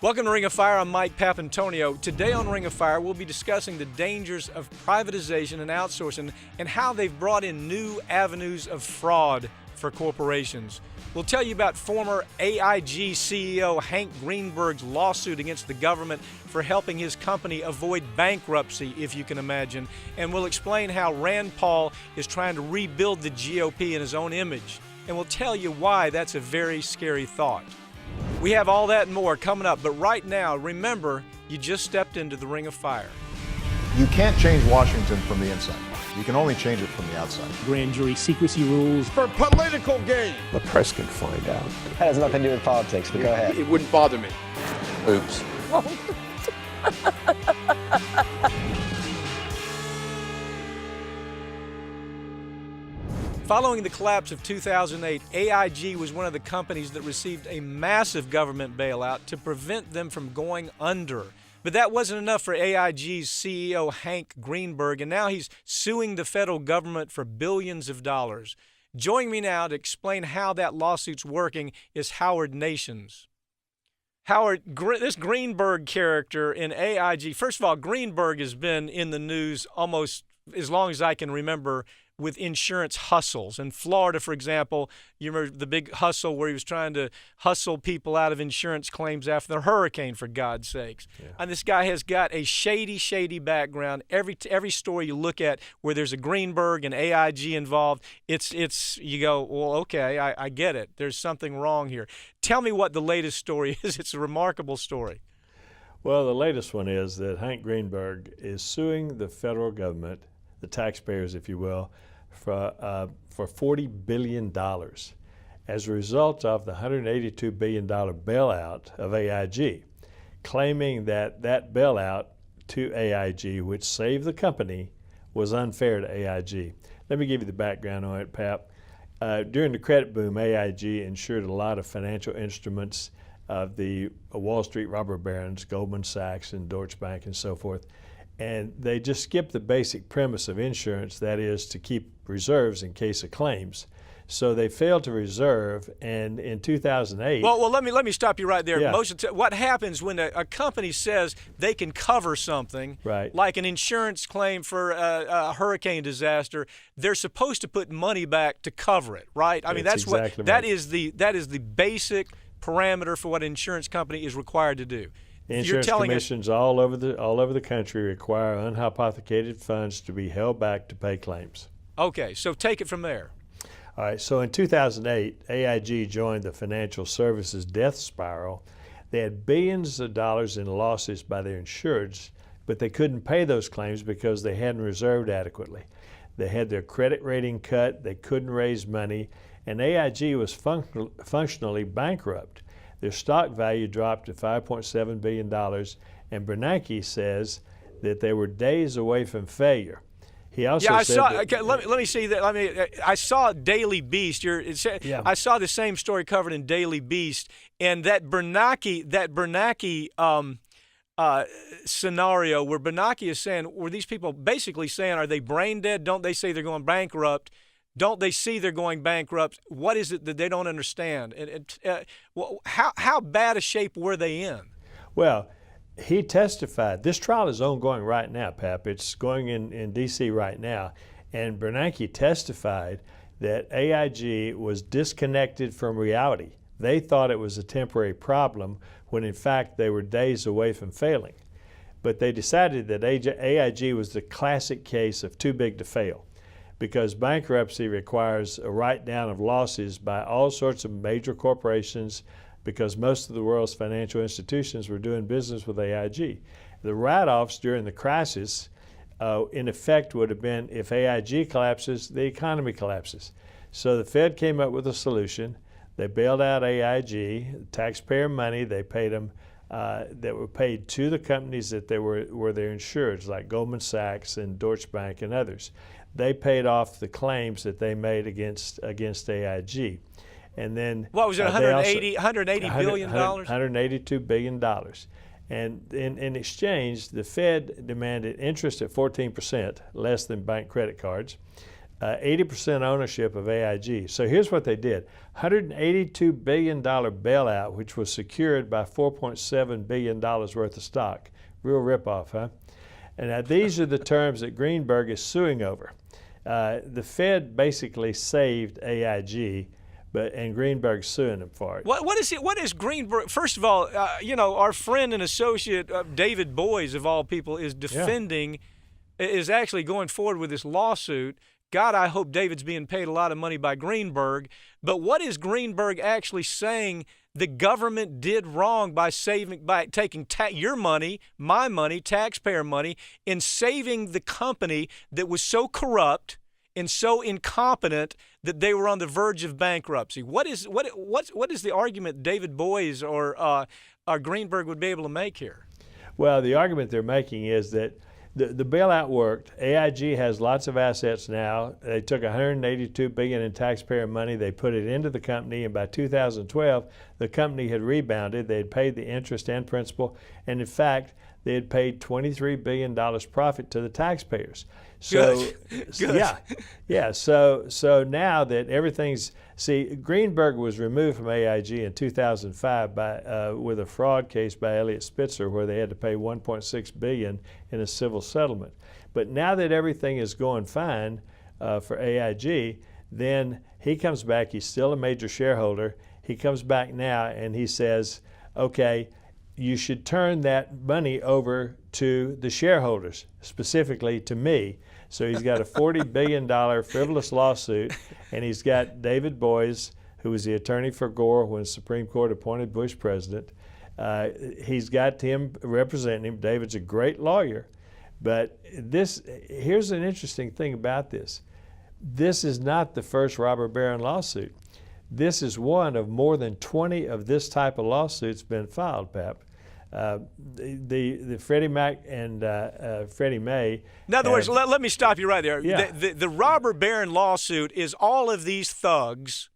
Welcome to Ring of Fire. I'm Mike Papantonio. Today on Ring of Fire, we'll be discussing the dangers of privatization and outsourcing and how they've brought in new avenues of fraud for corporations. We'll tell you about former AIG CEO Hank Greenberg's lawsuit against the government for helping his company avoid bankruptcy, if you can imagine. And we'll explain how Rand Paul is trying to rebuild the GOP in his own image. And we'll tell you why that's a very scary thought. We have all that and more coming up, but right now, remember, you just stepped into the Ring of Fire. You can't change Washington from the inside. You can only change it from the outside. Grand jury secrecy rules. For political gain. The press can find out. That has nothing to do with politics, but go ahead. It wouldn't bother me. Oops. Following the collapse of 2008, AIG was one of the companies that received a massive government bailout to prevent them from going under. But that wasn't enough for AIG's CEO Hank Greenberg, and now he's suing the federal government for billions of dollars. Joining me now to explain how that lawsuit's working is Howard Nations. Howard, this Greenberg character in AIG, first of all, Greenberg has been in the news almost as long as I can remember with insurance hustles. In Florida, for example, you remember the big hustle where he was trying to hustle people out of insurance claims after the hurricane, for God's sakes. Yeah. And this guy has got a shady background. Every story you look at where there's a Greenberg and AIG involved, it's you go, well, okay, I get it. There's something wrong here. Tell me what the latest story is. It's a remarkable story. Well, the latest one is that Hank Greenberg is suing the federal government, the taxpayers, if you will, for $40 billion as a result of the $182 billion bailout of AIG, claiming that bailout to AIG, which saved the company, was unfair to AIG. Let me give you the background on it, Pap. During the credit boom, AIG insured a lot of financial instruments of the Wall Street robber barons, Goldman Sachs and Deutsche Bank and so forth. And they just skipped the basic premise of insurance, that is to keep reserves in case of claims. So they failed to reserve, and in 2008... Well, let me stop you right there. Yeah. What happens when a company says they can cover something, right, like an insurance claim for a hurricane disaster, they're supposed to put money back to cover it, right? I mean, that's exactly that right. is the basic parameter for what an insurance company is required to do. Insurance commissions all over the country require unhypothecated funds to be held back to pay claims. Okay, so take it from there. All right, so in 2008, AIG joined the financial services death spiral. They had billions of dollars in losses by their insureds, but they couldn't pay those claims because they hadn't reserved adequately. They had their credit rating cut, they couldn't raise money, and AIG was functionally bankrupt. Their stock value dropped to $5.7 billion, and Bernanke says that they were days away from failure. He also let me see that. I saw Daily Beast. I saw the same story covered in Daily Beast, and that Bernanke scenario where Bernanke is saying, were these people basically saying, are they brain dead? Don't they say they're going bankrupt? Don't they see they're going bankrupt? What is it that they don't understand? How bad a shape were they in? Well, he testified. This trial is ongoing right now, Pap. It's going in D.C. right now. And Bernanke testified that AIG was disconnected from reality. They thought it was a temporary problem when, in fact, they were days away from failing. But they decided that AIG was the classic case of too big to fail, because bankruptcy requires a write-down of losses by all sorts of major corporations, because most of the world's financial institutions were doing business with AIG. The write-offs during the crisis, in effect, would have been if AIG collapses, the economy collapses. So the Fed came up with a solution. They bailed out AIG, taxpayer money. They paid them that were paid to the companies that were their insureds, like Goldman Sachs and Deutsche Bank and others. They paid off the claims that they made against AIG. And then what was it, $180 billion? $182 billion. And in exchange, the Fed demanded interest at 14%, less than bank credit cards, 80% ownership of AIG. So here's what they did. $182 billion bailout, which was secured by $4.7 billion worth of stock. Real ripoff, huh? And now these are the terms that Greenberg is suing over. The Fed basically saved AIG, and Greenberg's suing them for it. What is Greenberg? First of all, our friend and associate David Boies, of all people, is defending, is actually going forward with this lawsuit. God, I hope David's being paid a lot of money by Greenberg. But what is Greenberg actually saying the government did wrong by taking your money, my money, taxpayer money, in saving the company that was so corrupt and so incompetent that they were on the verge of bankruptcy? What is the argument David Boies or Greenberg would be able to make here? Well, the argument they're making is that the bailout worked. AIG has lots of assets now. They took $182 billion in taxpayer money. They put it into the company, and by 2012, the company had rebounded. They had paid the interest and principal, and in fact, they had paid $23 billion profit to the taxpayers. So, Good. yeah. So now that everything's Greenberg was removed from AIG in 2005 with a fraud case by Elliott Spitzer, where they had to pay $1.6 billion in a civil settlement. But now that everything is going fine for AIG, then he comes back. He's still a major shareholder. He comes back now and he says, "Okay, you should turn that money over to the shareholders, specifically to me." So he's got a $40 billion frivolous lawsuit, and he's got David Boies, who was the attorney for Gore when the Supreme Court appointed Bush president. He's got him representing him. David's a great lawyer. But here's an interesting thing about this. This is not the first robber baron lawsuit. This is one of more than 20 of this type of lawsuits been filed, Pap. The Freddie Mac and Freddie Mae. In other words, let me stop you right there. Yeah. The robber baron lawsuit is all of these thugs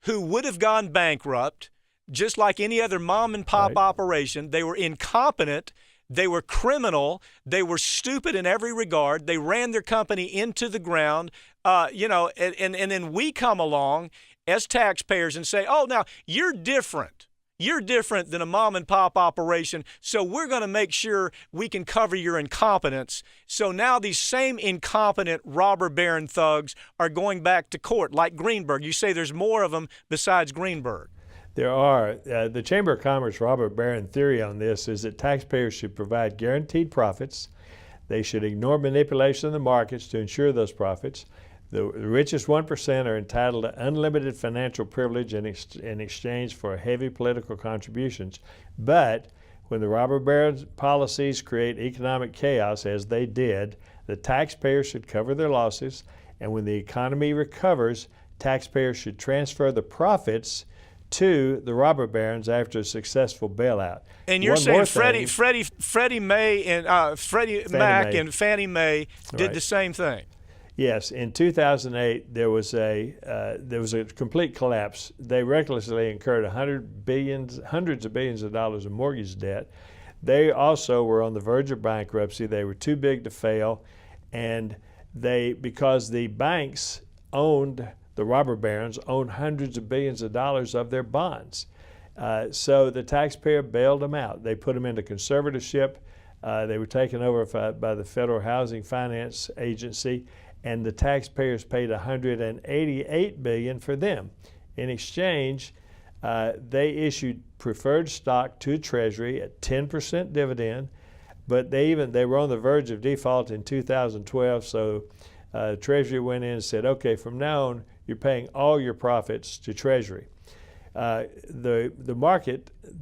who would have gone bankrupt, just like any other mom and pop operation. They were incompetent. They were criminal. They were stupid in every regard. They ran their company into the ground. And then we come along as taxpayers and say, "Oh, now you're different. You're different than a mom and pop operation, so we're going to make sure we can cover your incompetence." So now these same incompetent robber baron thugs are going back to court, like Greenberg. You say there's more of them besides Greenberg. There are. The Chamber of Commerce robber baron theory on this is that taxpayers should provide guaranteed profits. They should ignore manipulation of the markets to ensure those profits. The richest 1% are entitled to unlimited financial privilege in exchange for heavy political contributions. But when the robber baron policies create economic chaos, as they did, the taxpayers should cover their losses. And when the economy recovers, taxpayers should transfer the profits to the robber barons after a successful bailout. And you're saying Freddie Mae and Freddie Mac and Fannie Mae did the same thing. Yes, in 2008 there was a complete collapse. They recklessly incurred hundreds of billions of dollars in mortgage debt. They also were on the verge of bankruptcy. They were too big to fail, and because the banks owned, the robber barons owned hundreds of billions of dollars of their bonds. So the taxpayer bailed them out. They put them into conservatorship. They were taken over by the Federal Housing Finance Agency, and the taxpayers paid $188 billion for them. In exchange, they issued preferred stock to Treasury at 10% dividend, but they were on the verge of default in 2012. So Treasury went in and said, "Okay, from now on, you're paying all your profits to Treasury." The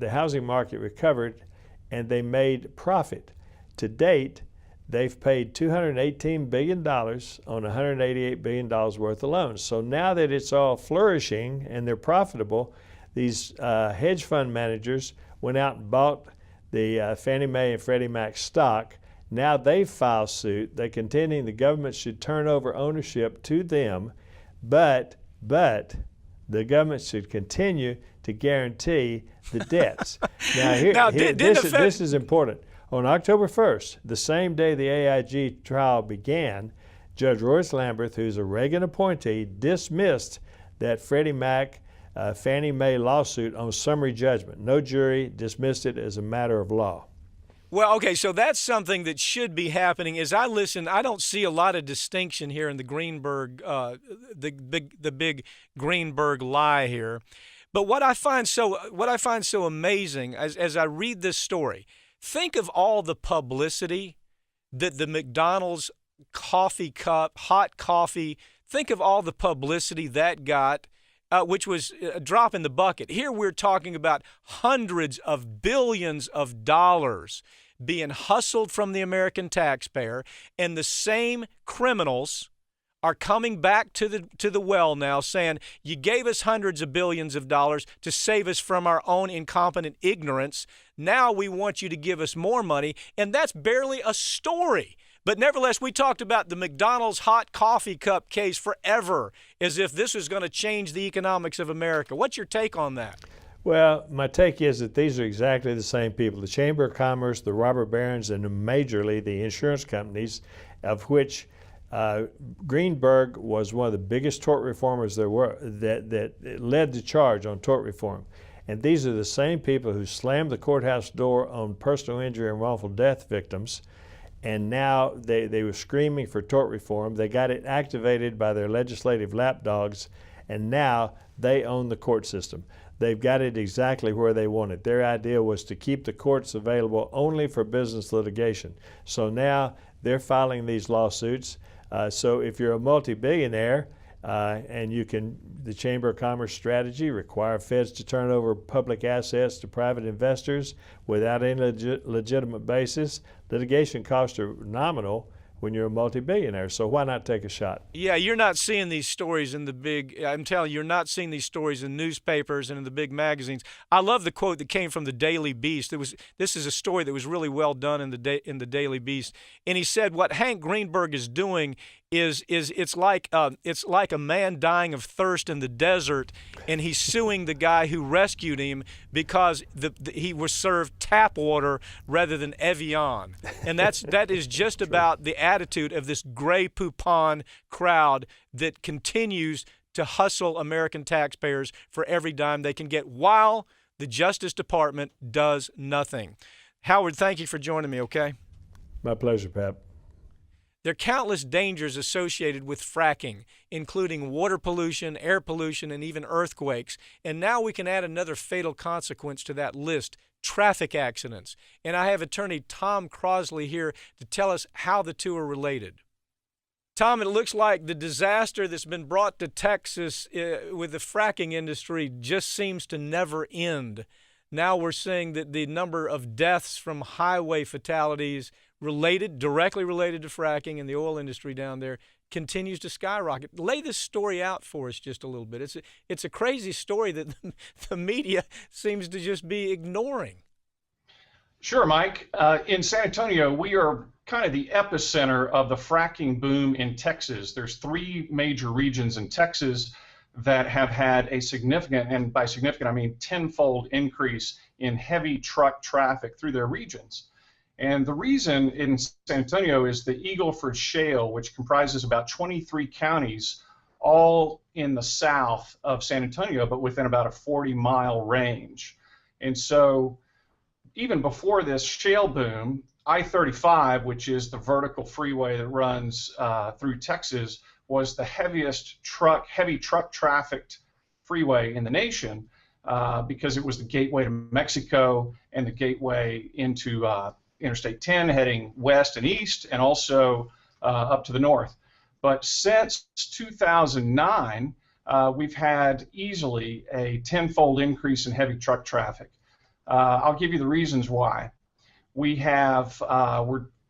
housing market recovered, and they made profit. To date, they've paid $218 billion on $188 billion worth of loans. So now that it's all flourishing and they're profitable, these hedge fund managers went out and bought the Fannie Mae and Freddie Mac stock. Now they file suit. They're contending the government should turn over ownership to them, but the government should continue to guarantee the debts. This is important. On October 1st, the same day the AIG trial began, Judge Royce Lamberth, who's a Reagan appointee, dismissed that Freddie Mac Fannie Mae lawsuit on summary judgment. No jury, dismissed it as a matter of law. Well, okay, so that's something that should be happening. As I listen, I don't see a lot of distinction here in the Greenberg, the big Greenberg lie here. But what I find so amazing as I read this story, think of all the publicity that the McDonald's coffee cup, hot coffee, think of all the publicity that got, which was a drop in the bucket. Here we're talking about hundreds of billions of dollars being hustled from the American taxpayer, and the same criminals are coming back to the well now saying, you gave us hundreds of billions of dollars to save us from our own incompetent ignorance. Now we want you to give us more money, and that's barely a story. But nevertheless, we talked about the McDonald's hot coffee cup case forever, as if this was going to change the economics of America. What's your take on that? Well, my take is that these are exactly the same people. The Chamber of Commerce, the robber barons, and majorly the insurance companies, of which Greenberg was one of the biggest tort reformers there were, that led the charge on tort reform. And these are the same people who slammed the courthouse door on personal injury and wrongful death victims. And now they were screaming for tort reform. They got it activated by their legislative lapdogs, and now they own the court system. They've got it exactly where they want it. Their idea was to keep the courts available only for business litigation. So now they're filing these lawsuits. So if you're a multi-billionaire and the Chamber of Commerce strategy require feds to turn over public assets to private investors without any legitimate basis, litigation costs are nominal when you're a multi-billionaire. So why not take a shot? Yeah, you're not seeing these stories in I'm telling you, you're not seeing these stories in newspapers and in the big magazines. I love the quote that came from the Daily Beast. This is a story that was really well done in the Daily Beast. And he said what Hank Greenberg is doing is it's like a man dying of thirst in the desert, and he's suing the guy who rescued him because he was served tap water rather than Evian, and that is just about the attitude of this gray poupon crowd that continues to hustle American taxpayers for every dime they can get, while the Justice Department does nothing. Howard, thank you for joining me. Okay. My pleasure, Pap. There are countless dangers associated with fracking, including water pollution, air pollution, and even earthquakes. And now we can add another fatal consequence to that list: traffic accidents. And I have attorney Tom Crosley here to tell us how the two are related. Tom, it looks like the disaster that's been brought to Texas with the fracking industry just seems to never end. Now we're seeing that the number of deaths from highway fatalities directly related to fracking and the oil industry down there continues to skyrocket. Lay this story out for us just a little bit. It's a crazy story that the media seems to just be ignoring. Sure, Mike. In San Antonio, we are kind of the epicenter of the fracking boom in Texas. There's three major regions in Texas that have had a significant, and by significant I mean tenfold increase in heavy truck traffic through their regions. And the reason in San Antonio is the Eagle Ford Shale, which comprises about 23 counties, all in the south of San Antonio, but within about a 40-mile range. And so even before this shale boom, I-35, which is the vertical freeway that runs through Texas, was the heavy truck trafficked freeway in the nation because it was the gateway to Mexico and the gateway into Interstate 10 heading west and east, and also up to the north. But since 2009, we've had easily a tenfold increase in heavy truck traffic. I'll give you the reasons why. We have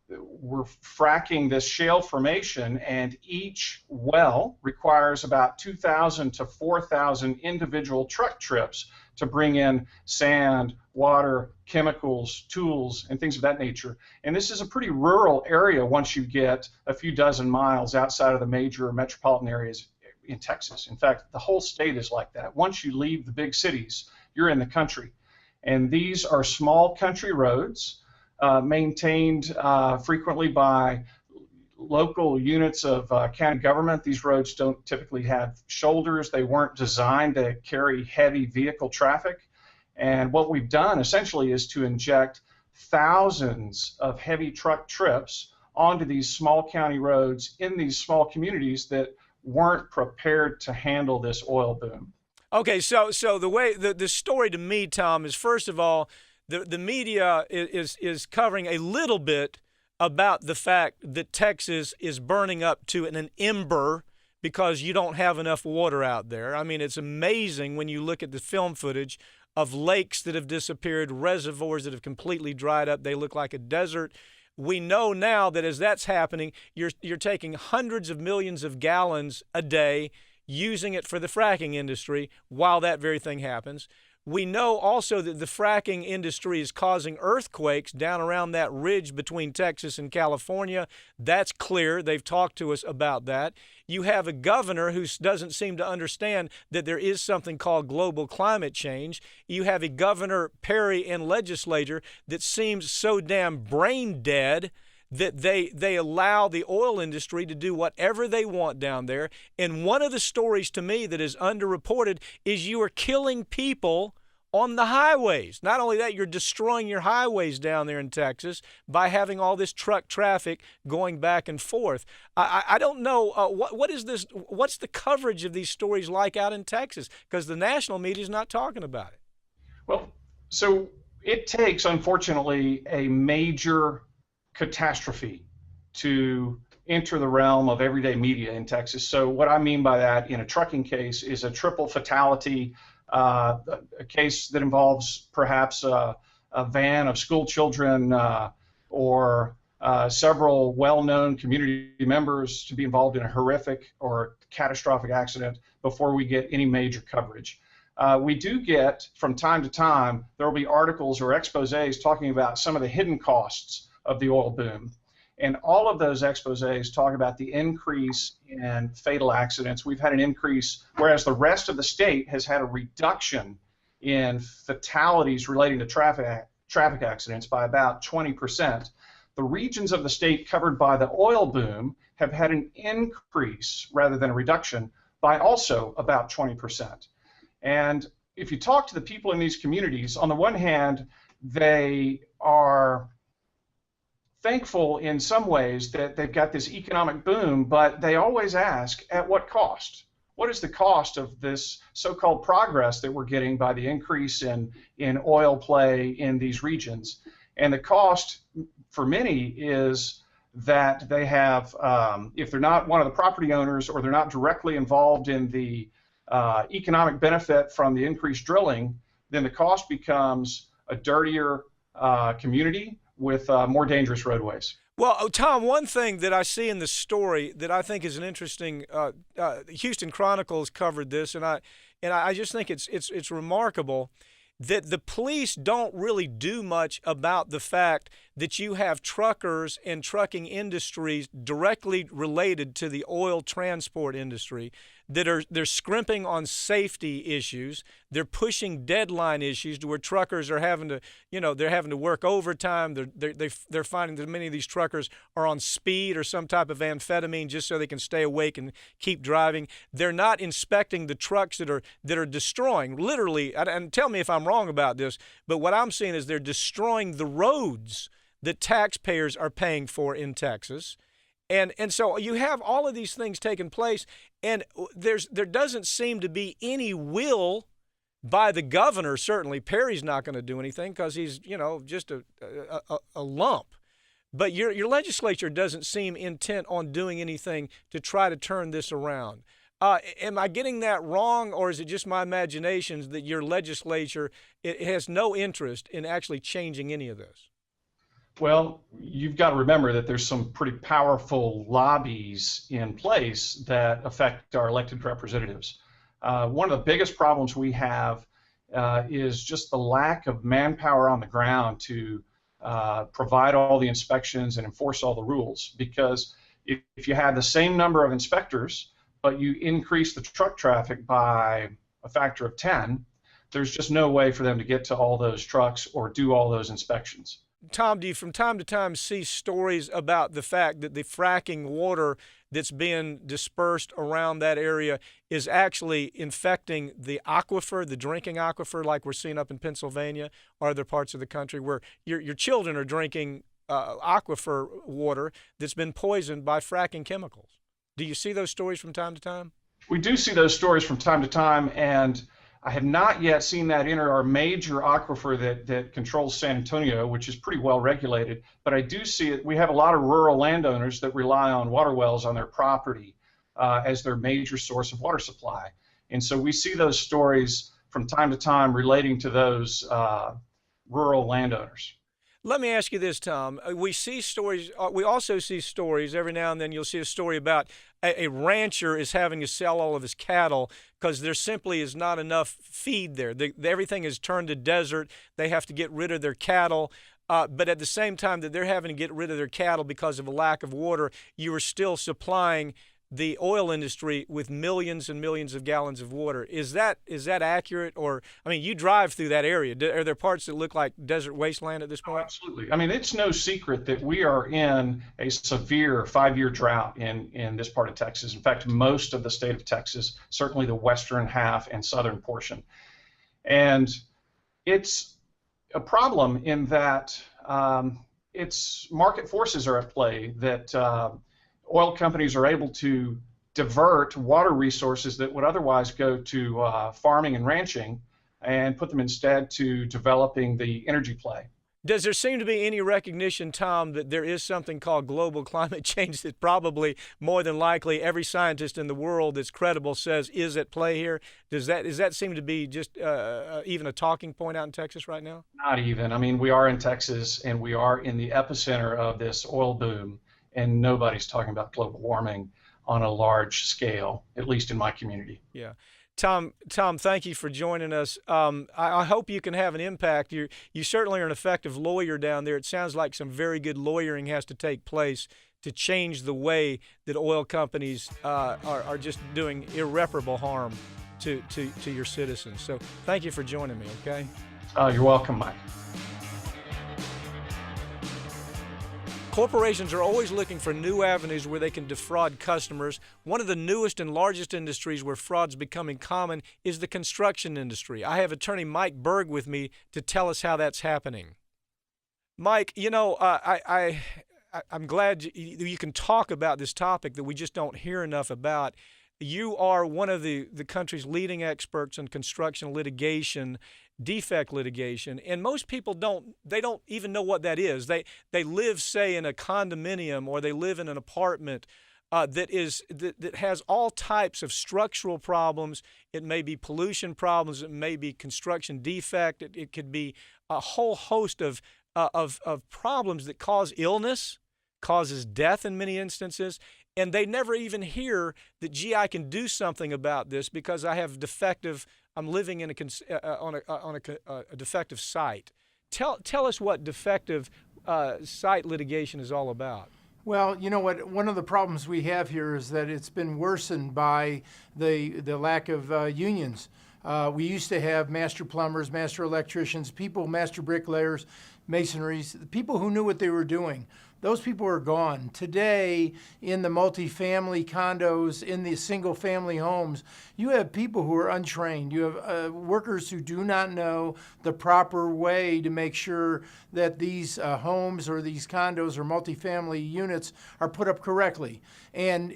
we're fracking this shale formation, and each well requires about 2,000 to 4,000 individual truck trips to bring in sand, water, chemicals, tools, and things of that nature. And this is a pretty rural area once you get a few dozen miles outside of the major metropolitan areas in Texas. In fact, the whole state is like that. Once you leave the big cities, you're in the country. And these are small country roads maintained frequently by local units of county government. These roads don't typically have shoulders. They weren't designed to carry heavy vehicle traffic. And what we've done essentially is to inject thousands of heavy truck trips onto these small county roads in these small communities that weren't prepared to handle this oil boom. Okay, so the way the story to me, Tom, is first of all, the media is covering a little bit about the fact that Texas is burning up to an ember because you don't have enough water out there. I mean, it's amazing when you look at the film footage of lakes that have disappeared, reservoirs that have completely dried up. They look like a desert. We know now that as that's happening, you're taking hundreds of millions of gallons a day, using it for the fracking industry while that very thing happens. We know also that the fracking industry is causing earthquakes down around that ridge between Texas and California. That's clear. They've talked to us about that. You have a governor who doesn't seem to understand that there is something called global climate change. You have a Governor Perry and legislature that seems so damn brain dead that they allow the oil industry to do whatever they want down there. And one of the stories to me that is underreported is you are killing people on the highways. Not only that, you're destroying your highways down there in Texas by having all this truck traffic going back and forth. I don't know, what is this? What's the coverage of these stories like out in Texas? Because the national media is not talking about it. Well, so it takes, unfortunately, a major catastrophe to enter the realm of everyday media in Texas. So what I mean by that in a trucking case is a triple fatality, a case that involves perhaps a van of school children or several well-known community members to be involved in a horrific or catastrophic accident before we get any major coverage. We do get, from time to time, there will be articles or exposés talking about some of the hidden costs of the oil boom. And all of those exposés talk about the increase in fatal accidents. We've had an increase, whereas the rest of the state has had a reduction in fatalities relating to traffic accidents by about 20%. The regions of the state covered by the oil boom have had an increase rather than a reduction by also about 20%. And if you talk to the people in these communities, on the one hand, they are thankful in some ways that they've got this economic boom, but they always ask, at what cost? What is the cost of this so-called progress that we're getting by the increase in oil play in these regions? And the cost for many is that they have, if they're not one of the property owners or they're not directly involved in the economic benefit from the increased drilling, then the cost becomes a dirtier community with more dangerous roadways. Well, Tom, one thing that I see in the story that I think is an interesting, Houston Chronicles covered this, and I just think it's remarkable that the police don't really do much about the fact that you have truckers and trucking industries directly related to the oil transport industry they're scrimping on safety issues. They're pushing deadline issues to where truckers are having to, they're having to work overtime. They're finding that many of these truckers are on speed or some type of amphetamine just so they can stay awake and keep driving. They're not inspecting the trucks that are destroying, literally, and tell me if I'm wrong about this, but what I'm seeing is they're destroying the roads that taxpayers are paying for in Texas. And so you have all of these things taking place, and there doesn't seem to be any will by the governor. Certainly, Perry's not going to do anything because he's just a lump. But your legislature doesn't seem intent on doing anything to try to turn this around. Am I getting that wrong, or is it just my imagination that your legislature it has no interest in actually changing any of this? Well, you've got to remember that there's some pretty powerful lobbies in place that affect our elected representatives. One of the biggest problems we have is just the lack of manpower on the ground to provide all the inspections and enforce all the rules. Because if you have the same number of inspectors, but you increase the truck traffic by a factor of 10, there's just no way for them to get to all those trucks or do all those inspections. Tom, do you from time to time see stories about the fact that the fracking water that's being dispersed around that area is actually infecting the aquifer, the drinking aquifer, like we're seeing up in Pennsylvania or other parts of the country where your children are drinking aquifer water that's been poisoned by fracking chemicals? Do you see those stories from time to time? We do see those stories from time to time, and I have not yet seen that enter our major aquifer that controls San Antonio, which is pretty well regulated. But I do see it. We have a lot of rural landowners that rely on water wells on their property as their major source of water supply. And so we see those stories from time to time relating to those rural landowners. Let me ask you this, Tom. We see stories. We also see stories every now and then. You'll see a story about a rancher is having to sell all of his cattle because there simply is not enough feed there. Everything is turned to desert. They have to get rid of their cattle. But at the same time that they're having to get rid of their cattle because of a lack of water, you are still supplying the oil industry with millions and millions of gallons of water. Is that accurate? Or, I mean, you drive through that area. Are there parts that look like desert wasteland at this point? Oh, absolutely. I mean, it's no secret that we are in a severe 5-year drought in this part of Texas. In fact, most of the state of Texas, certainly the western half and southern portion. And it's a problem in that it's market forces are at play that oil companies are able to divert water resources that would otherwise go to farming and ranching and put them instead to developing the energy play. Does there seem to be any recognition, Tom, that there is something called global climate change that probably more than likely every scientist in the world that's credible says is at play here? Does that seem to be just even a talking point out in Texas right now? Not even. I mean, we are in Texas and we are in the epicenter of this oil boom. And nobody's talking about global warming on a large scale, at least in my community. Yeah. Tom, thank you for joining us. I hope you can have an impact. You certainly are an effective lawyer down there. It sounds like some very good lawyering has to take place to change the way that oil companies are just doing irreparable harm to your citizens. So thank you for joining me, okay? You're welcome, Mike. Corporations are always looking for new avenues where they can defraud customers. One of the newest and largest industries where fraud's becoming common is the construction industry. I have attorney Mike Burg with me to tell us how that's happening. Mike, you know, I'm glad you can talk about this topic that we just don't hear enough about. You are one of the country's leading experts in construction litigation, defect litigation, and most people don't even know what that is. They live, say, in a condominium or they live in an apartment that has all types of structural problems. It may be pollution problems. It may be construction defect. It could be a whole host of problems that cause illness, causes death in many instances. And they never even hear that, gee, I can do something about this because I have I'm living in on a defective site. Tell us what defective site litigation is all about. Well, you know what? One of the problems we have here is that it's been worsened by the lack of unions. We used to have master plumbers, master electricians, master bricklayers, masonries, people who knew what they were doing. Those people are gone. Today, in the multifamily condos, in the single-family homes, you have people who are untrained. You have workers who do not know the proper way to make sure that these homes or these condos or multifamily units are put up correctly. And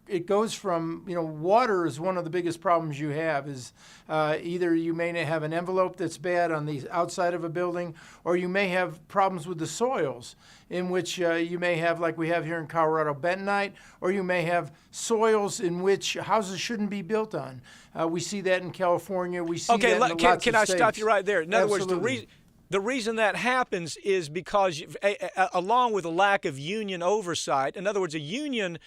it goes from, water is one of the biggest problems you have is either you may have an envelope that's bad on the outside of a building, or you may have problems with the soils in which you may have, like we have here in Colorado, bentonite, or you may have soils in which houses shouldn't be built on. We see that in California. We see that in lots of states. Can I stop you right there? In other Absolutely. words, the reason that happens is because, along with a lack of union oversight, in other words, a union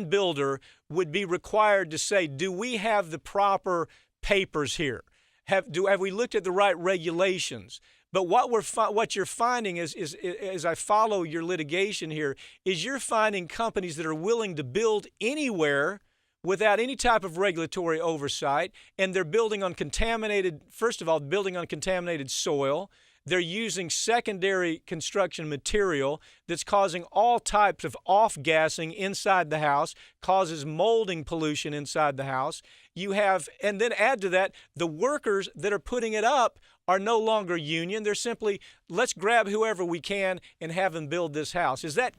builder would be required to say, do we have the proper papers here? Have we looked at the right regulations? But what you're finding is as I follow your litigation here, is you're finding companies that are willing to build anywhere without any type of regulatory oversight, and they're building on contaminated soil. They're using secondary construction material that's causing all types of off-gassing inside the house, causes molding pollution inside the house. You have, and then add to that, the workers that are putting it up are no longer union. They're simply, let's grab whoever we can and have them build this house. Does that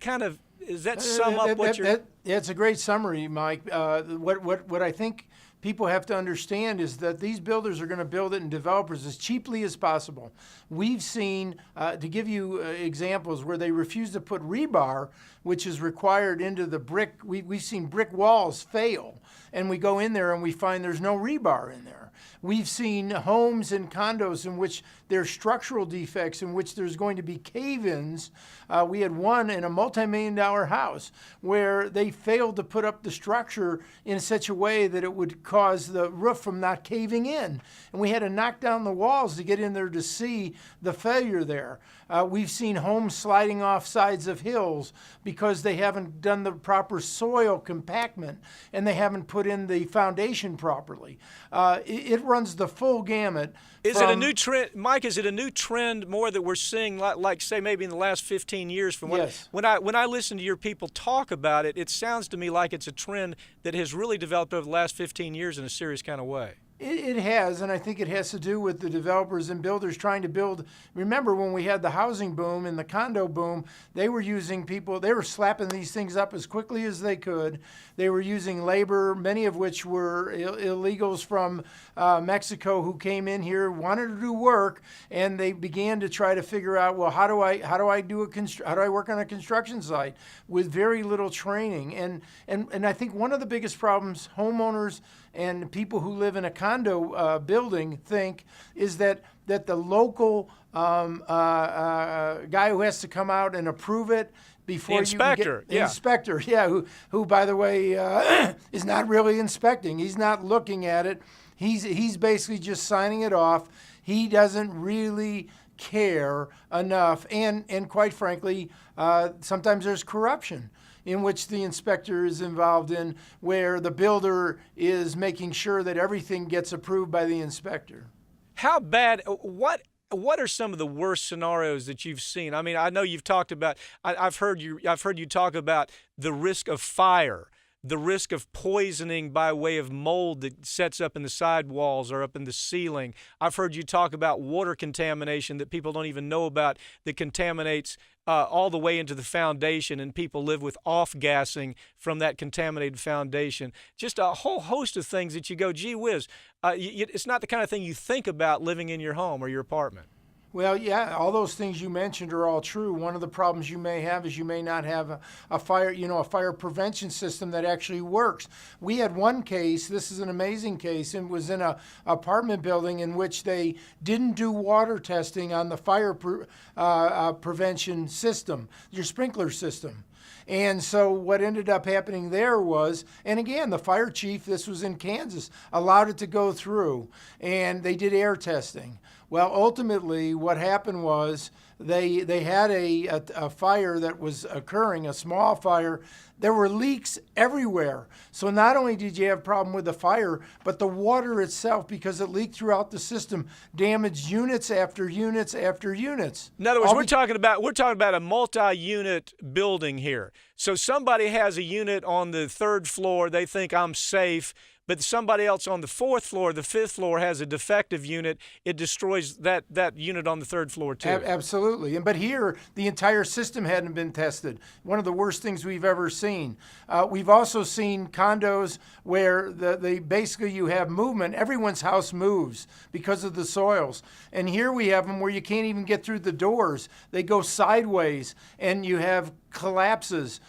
sum up what you're... It's a great summary, Mike. What I think people have to understand is that these builders are going to build it and developers as cheaply as possible. We've seen, to give you examples, where they refuse to put rebar, which is required into the brick. We've seen brick walls fail, and we go in there and we find there's no rebar in there. We've seen homes and condos in which there's structural defects, in which there's going to be cave-ins. We had one in a multi-million-dollar house where they failed to put up the structure in such a way that it would cause the roof from not caving in. And we had to knock down the walls to get in there to see the failure there. We've seen homes sliding off sides of hills because they haven't done the proper soil compactment and they haven't put in the foundation properly. It runs the full gamut. Is it a new trend, Mike? Is it a new trend more that we're seeing, like say maybe in the last 15 years? From yes. When I listen to your people talk about it, it sounds to me like it's a trend that has really developed over the last 15 years in a serious kind of way. It has, and I think it has to do with the developers and builders trying to build. Remember when we had the housing boom and the condo boom, they were slapping these things up as quickly as they could. They were using labor, many of which were illegals from Mexico who came in here, wanted to do work, and they began to try to figure out, well, how do I work on a construction site with very little training? And I think one of the biggest problems homeowners and people who live in a condo building think is that the local guy who has to come out and approve it before the inspector, you get, inspector, who by the way is not really inspecting. He's not looking at it. He's basically just signing it off. He doesn't really care enough, and quite frankly, sometimes there's corruption in which the inspector is involved in, where the builder is making sure that everything gets approved by the inspector. How bad? What are some of the worst scenarios that you've seen? I mean, I know you've talked about. I've heard you talk about the risk of fire, the risk of poisoning by way of mold that sets up in the sidewalls or up in the ceiling. I've heard you talk about water contamination that people don't even know about, that contaminates all the way into the foundation, and people live with off-gassing from that contaminated foundation. Just a whole host of things that you go, gee whiz, it's not the kind of thing you think about living in your home or your apartment. Well, yeah, all those things you mentioned are all true. One of the problems you may have is you may not have a fire prevention system that actually works. We had one case, this is an amazing case, and it was in an apartment building in which they didn't do water testing on the fire prevention system, your sprinkler system. And so what ended up happening there was, and again, the fire chief, this was in Kansas, allowed it to go through, and they did air testing. Well, ultimately, what happened was they had a fire that was occurring, a small fire. There were leaks everywhere. So not only did you have a problem with the fire, but the water itself, because it leaked throughout the system, damaged units after units after units. In other words, we're talking about a multi-unit building here. So somebody has a unit on the third floor. They think I'm safe. But somebody else on the fourth floor, the fifth floor, has a defective unit. It destroys that unit on the third floor, too. Absolutely. But here, the entire system hadn't been tested. One of the worst things we've ever seen. We've also seen condos where basically you have movement. Everyone's house moves because of the soils. And here we have them where you can't even get through the doors. They go sideways, and you have collapses.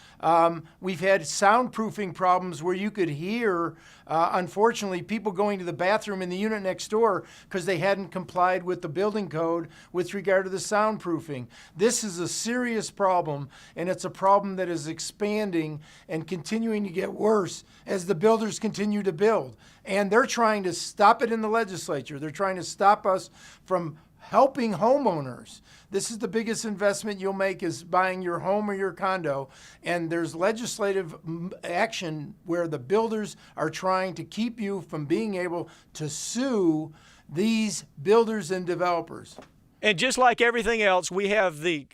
We've had soundproofing problems where you could hear, unfortunately, people going to the bathroom in the unit next door because they hadn't complied with the building code with regard to the soundproofing. This is a serious problem, and it's a problem that is expanding and continuing to get worse as the builders continue to build. And they're trying to stop it in the legislature. They're trying to stop us from helping homeowners. This is the biggest investment you'll make, is buying your home or your condo. And there's legislative action where the builders are trying to keep you from being able to sue these builders and developers. And just like everything else, we have the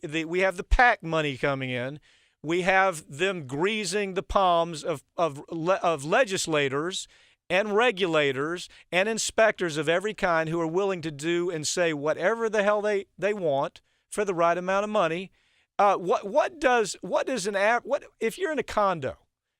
PAC money coming in. We have them greasing the palms of legislators and regulators and inspectors of every kind who are willing to do and say whatever the hell they want for the right amount of money. If you're in a condo?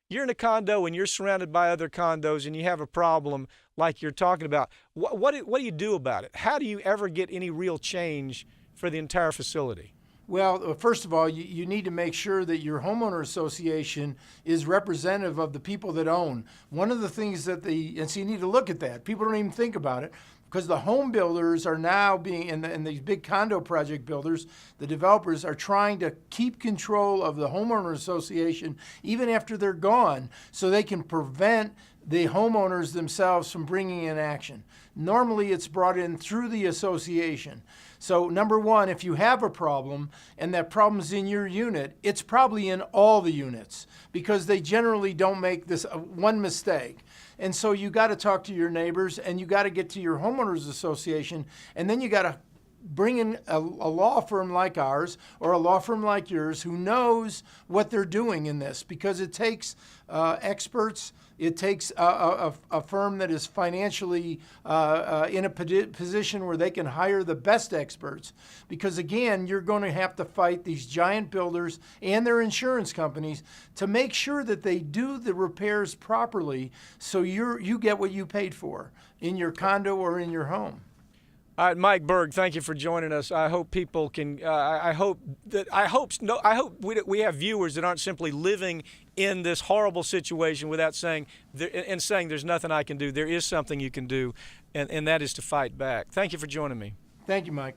You're in a condo and you're surrounded by other condos and you have a problem like you're talking about. What do you do about it? How do you ever get any real change for the entire facility? Well, first of all, you need to make sure that your homeowner association is representative of the people that own. One of the things so you need to look at that. People don't even think about it because the home builders are now and these big condo project builders, the developers are trying to keep control of the homeowner association even after they're gone so they can prevent the homeowners themselves from bringing in action. Normally, it's brought in through the association. So number one, if you have a problem and that problem's in your unit, it's probably in all the units because they generally don't make this one mistake. And so you got to talk to your neighbors and you got to get to your homeowners association, and then you got to bring in a law firm like ours or a law firm like yours who knows what they're doing in this, because it takes experts. It takes a firm that is financially in a position where they can hire the best experts, because again, you're going to have to fight these giant builders and their insurance companies to make sure that they do the repairs properly so you get what you paid for in your condo or in your home. All right, Mike Burg, thank you for joining us. I hope people can. I hope we have viewers that aren't simply living in this horrible situation without saying there's nothing I can do. There is something you can do, and that is to fight back. Thank you for joining me. Thank you, Mike.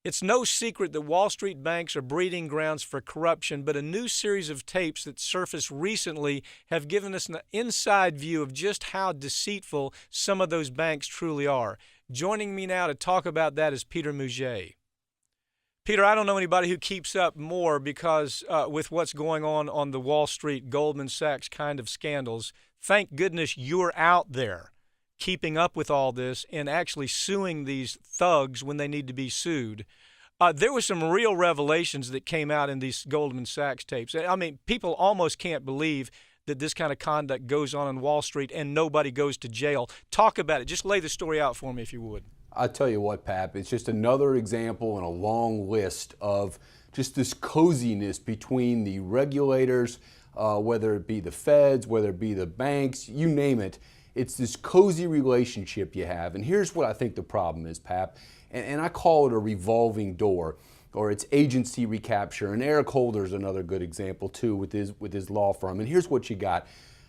It's no secret that Wall Street banks are breeding grounds for corruption, but a new series of tapes that surfaced recently have given us an inside view of just how deceitful some of those banks truly are. Joining me now to talk about that is Peter Mougey. Peter, I don't know anybody who keeps up more because with what's going on the Wall Street, Goldman Sachs kind of scandals. Thank goodness you're out there keeping up with all this and actually suing these thugs when they need to be sued. There were some real revelations that came out in these Goldman Sachs tapes. I mean, people almost can't believe that this kind of conduct goes on Wall Street and nobody goes to jail. Talk about it. Just lay the story out for me if you would. I'll tell you what, Pap, it's just another example in a long list of just this coziness between the regulators, whether it be the feds, whether it be the banks, you name it. It's this cozy relationship you have. And here's what I think the problem is, Pap, and I call it a revolving door, or it's agency recapture. And Eric Holder's another good example too with his law firm. And here's what you got.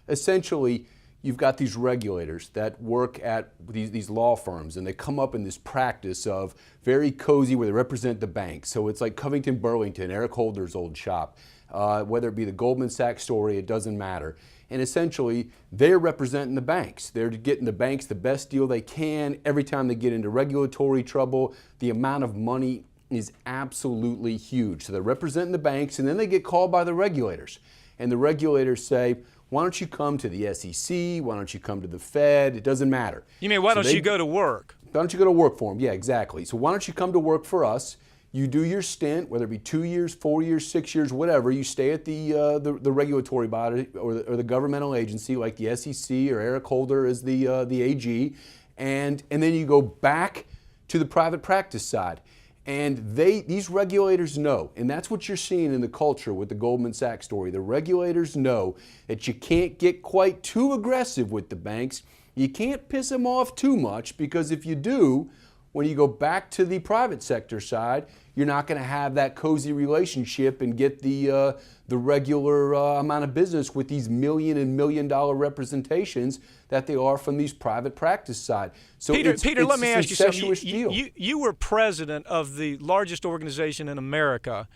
Essentially, you've got these regulators that work at these law firms, and they come up in this practice of very cozy where they represent the bank. So it's like Covington Burlington, Eric Holder's old shop. Whether it be the Goldman Sachs story, it doesn't matter. And essentially, they're representing the banks. They're getting the banks the best deal they can. Every time they get into regulatory trouble, the amount of money is absolutely huge. So they're representing the banks, and then they get called by the regulators. And the regulators say, why don't you come to the SEC? Why don't you come to the Fed? It doesn't matter. You mean, why don't you go to work? Why don't you go to work for them? Yeah, exactly. So why don't you come to work for us? You do your stint, whether it be 2 years, 4 years, 6 years, whatever. You stay at the regulatory body or the governmental agency like the SEC or Eric Holder as the AG, and then you go back to the private practice side. And these regulators know, and that's what you're seeing in the culture with the Goldman Sachs story. The regulators know that you can't get quite too aggressive with the banks. You can't piss them off too much, because if you do, when you go back to the private sector side, you're not going to have that cozy relationship and get the regular amount of business with these $1 and $1 million representations that they are from these private practice side. So Peter, let me ask you something. Deal. You were president of the largest organization in America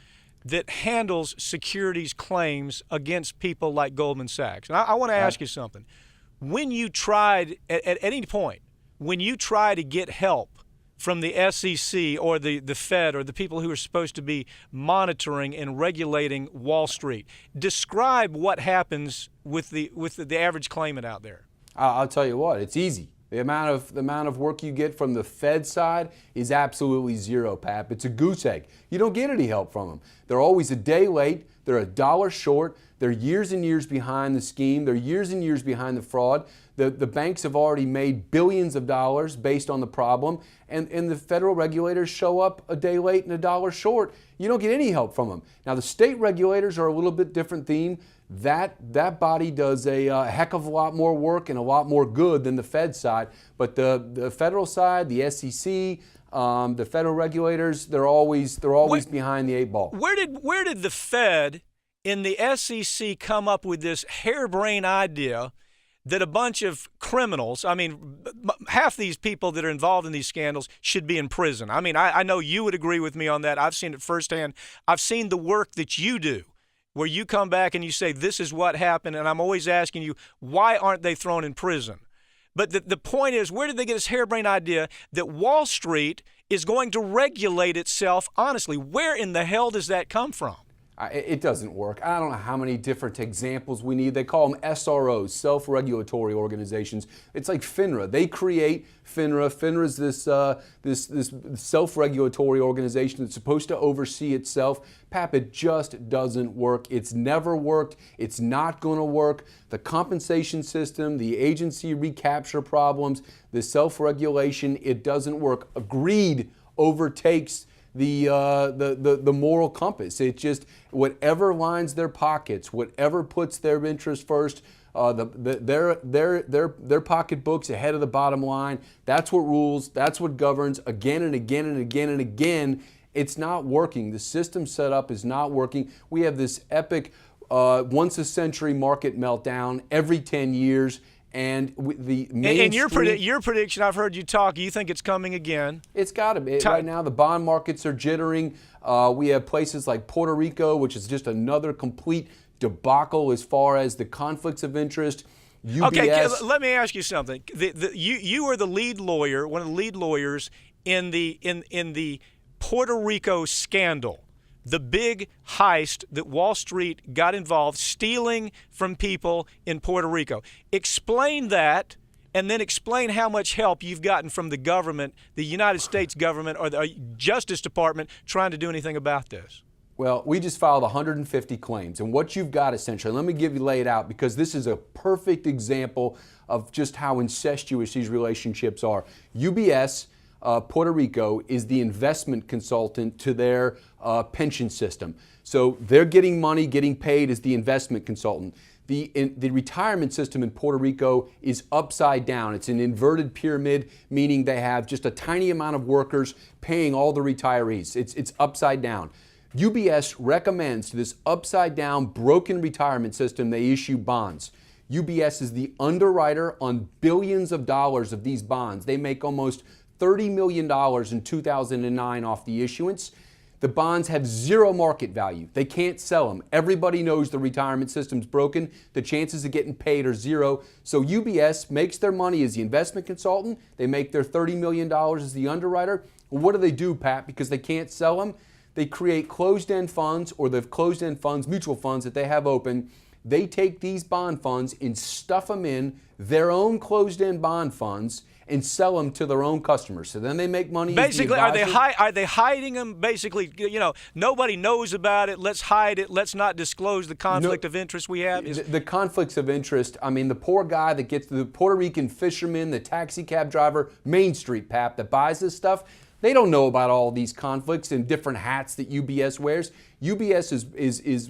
that handles securities claims against people like Goldman Sachs. And I want to ask you something. When you tried, at any point, when you try to get help from the SEC or the Fed or the people who are supposed to be monitoring and regulating Wall Street, describe what happens with the average claimant out there. I'll tell you what, it's easy. The amount of work you get from the Fed side is absolutely zero, Pap. It's a goose egg. You don't get any help from them. They're always a day late. They're a dollar short. They're years and years behind the scheme. They're years and years behind the fraud. The banks have already made billions of dollars based on the problem, and the federal regulators show up a day late and a dollar short. You don't get any help from them. Now, the state regulators are a little bit different theme. That body does a heck of a lot more work and a lot more good than the Fed side. But the federal side, the SEC, the federal regulators, they're always behind the eight ball. Where did the Fed in the SEC come up with this harebrained idea that a bunch of criminals, I mean, half these people that are involved in these scandals should be in prison? I mean, I know you would agree with me on that. I've seen it firsthand. I've seen the work that you do, where you come back and you say, this is what happened, and I'm always asking you, why aren't they thrown in prison? But the point is, where did they get this harebrained idea that Wall Street is going to regulate itself honestly? Where in the hell does that come from? It doesn't work. I don't know how many different examples we need. They call them SROs, self-regulatory organizations. It's like FINRA. They create FINRA. FINRA is this self-regulatory organization that's supposed to oversee itself. Pap, it just doesn't work. It's never worked. It's not going to work. The compensation system, the agency recapture problems, the self-regulation, it doesn't work. Greed overtakes the moral compass. It just, whatever lines their pockets, whatever puts their interest first, their pocketbooks ahead of the bottom line, that's what rules, that's what governs again and again and again and again. It's not working. The system set up is not working. We have this epic once a century market meltdown every 10 years. And the mainstream, and your prediction, I've heard you talk, you think it's coming again? It's got to be. Right now, the bond markets are jittering. We have places like Puerto Rico, which is just another complete debacle as far as the conflicts of interest. UBS. Okay, let me ask you something. You are the lead lawyer, one of the lead lawyers in the Puerto Rico scandal. The big heist that Wall Street got involved, stealing from people in Puerto Rico. Explain that, and then explain how much help you've gotten from the government, the United States government, or the Justice Department trying to do anything about this. Well, we just filed 150 claims, and what you've got essentially, let me lay it out, because this is a perfect example of just how incestuous these relationships are. UBS, Puerto Rico, is the investment consultant to their pension system. So they're getting money, getting paid as the investment consultant. The retirement system in Puerto Rico is upside down. It's an inverted pyramid, meaning they have just a tiny amount of workers paying all the retirees. It's upside down. UBS recommends to this upside down, broken retirement system, they issue bonds. UBS is the underwriter on billions of dollars of these bonds. They make almost $30 million in 2009 off the issuance. The bonds have zero market value. They can't sell them. Everybody knows the retirement system's broken. The chances of getting paid are zero. So UBS makes their money as the investment consultant. They make their $30 million as the underwriter. Well, what do, Pat? Because they can't sell them, they create closed-end funds, or the closed-end funds, mutual funds that they have open. They take these bond funds and stuff them in their own closed-end bond funds and sell them to their own customers. So then they make money. Basically, are they hiding them? Basically, nobody knows about it. Let's hide it. Let's not disclose the conflict of interest we have. The conflicts of interest. I mean, the poor guy that gets the Puerto Rican fisherman, the taxi cab driver, Main Street Pap, that buys this stuff. They don't know about all these conflicts and different hats that UBS wears. UBS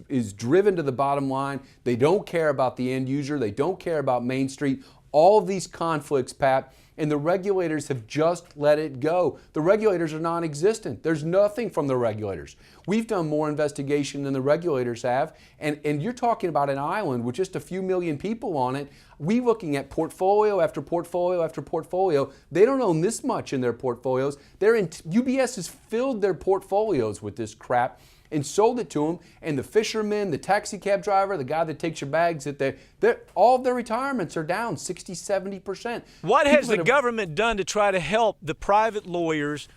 is driven to the bottom line. They don't care about the end user. They don't care about Main Street. All of these conflicts, Pat, and the regulators have just let it go. The regulators are non-existent. There's nothing from the regulators. We've done more investigation than the regulators have, and you're talking about an island with just a few million people on it. We're looking at portfolio after portfolio after portfolio. They don't own this much in their portfolios. UBS has filled their portfolios with this crap and sold it to them, and the fisherman, the taxi cab driver, the guy that takes your bags, all of their retirements are down 60-70%. What has the government done to try to help the private lawyers?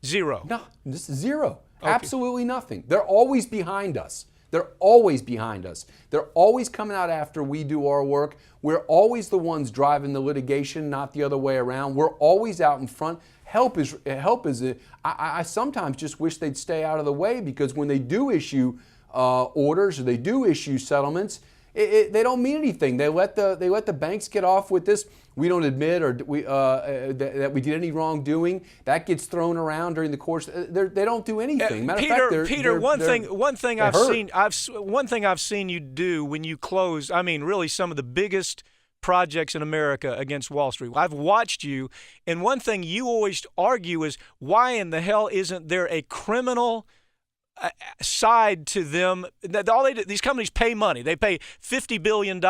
Zero. No, this is zero. Okay. Absolutely nothing. They're always behind us. They're always behind us. They're always coming out after we do our work. We're always the ones driving the litigation, not the other way around. We're always out in front. I sometimes just wish they'd stay out of the way, because when they do issue orders or they do issue settlements, they don't mean anything. They let the banks get off with this. We don't admit that we did any wrongdoing. That gets thrown around during the course. They don't do anything. Matter of fact, one thing I've seen you do when you close, I mean, really some of the biggest projects in America against Wall Street. I've watched you, and one thing you always argue is, why in the hell isn't there a criminal side to them? These companies pay money. They pay $50 billion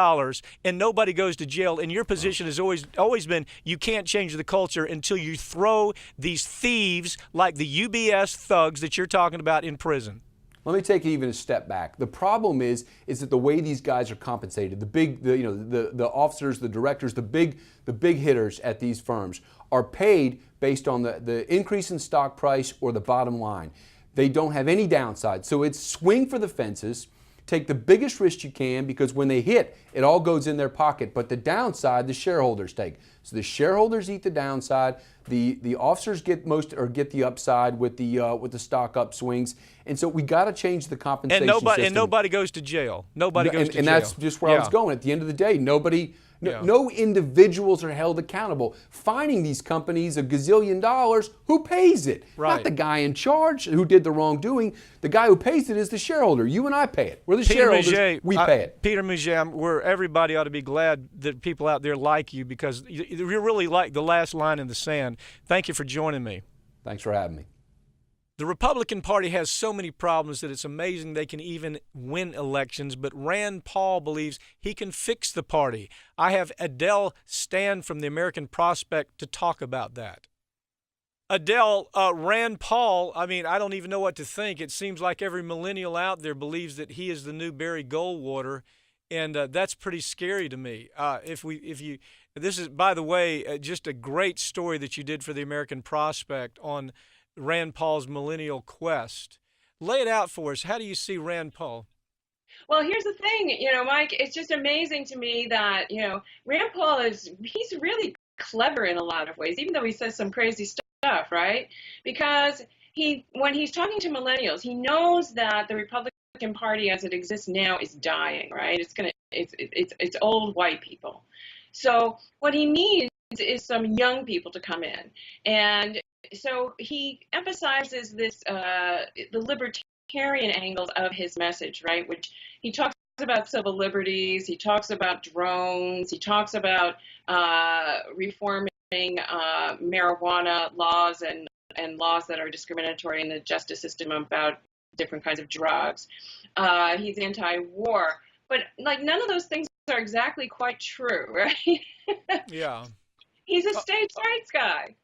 and nobody goes to jail. And your position has always been, you can't change the culture until you throw these thieves like the UBS thugs that you're talking about in prison. Let me take it even a step back. The problem is that the way these guys are compensated, the officers, the directors, the big hitters at these firms are paid based on the increase in stock price or the bottom line. They don't have any downside. So it's swing for the fences, take the biggest risk you can, because when they hit, it all goes in their pocket. But the downside, the shareholders take. So the shareholders eat the downside. The officers get the upside with the stock upswings. And so we got to change the compensation system. And nobody goes to jail. Nobody goes to jail. And that's just where I was going. At the end of the day, no individuals are held accountable. Fining these companies $1 gazillion, who pays it? Right. Not the guy in charge who did the wrongdoing. The guy who pays it is the shareholder. You and I pay it. We're the shareholders. We pay it. Peter Mougey, everybody ought to be glad that people out there like you, because you're really like the last line in the sand. Thank you for joining me. Thanks for having me. The Republican Party has so many problems that it's amazing they can even win elections, but Rand Paul believes he can fix the party. I have Adele Stan from the American Prospect to talk about that. Adele, Rand Paul, I mean, I don't even know what to think. It seems like every millennial out there believes that he is the new Barry Goldwater, and that's pretty scary to me. This is, by the way, just a great story that you did for the American Prospect on Rand Paul's millennial quest. Lay it out for us. How do you see Rand Paul? Well, here's the thing, Mike, it's just amazing to me that, Rand Paul he's really clever in a lot of ways, even though he says some crazy stuff, right? Because when he's talking to millennials, he knows that the Republican Party as it exists now is dying, right? It's old white people. So what he needs is some young people to come in. And so he emphasizes the libertarian angles of his message, right? Which he talks about civil liberties, he talks about drones, he talks about reforming marijuana laws and laws that are discriminatory in the justice system about different kinds of drugs. He's anti-war, but none of those things are exactly quite true, right? Yeah. He's a states' rights guy.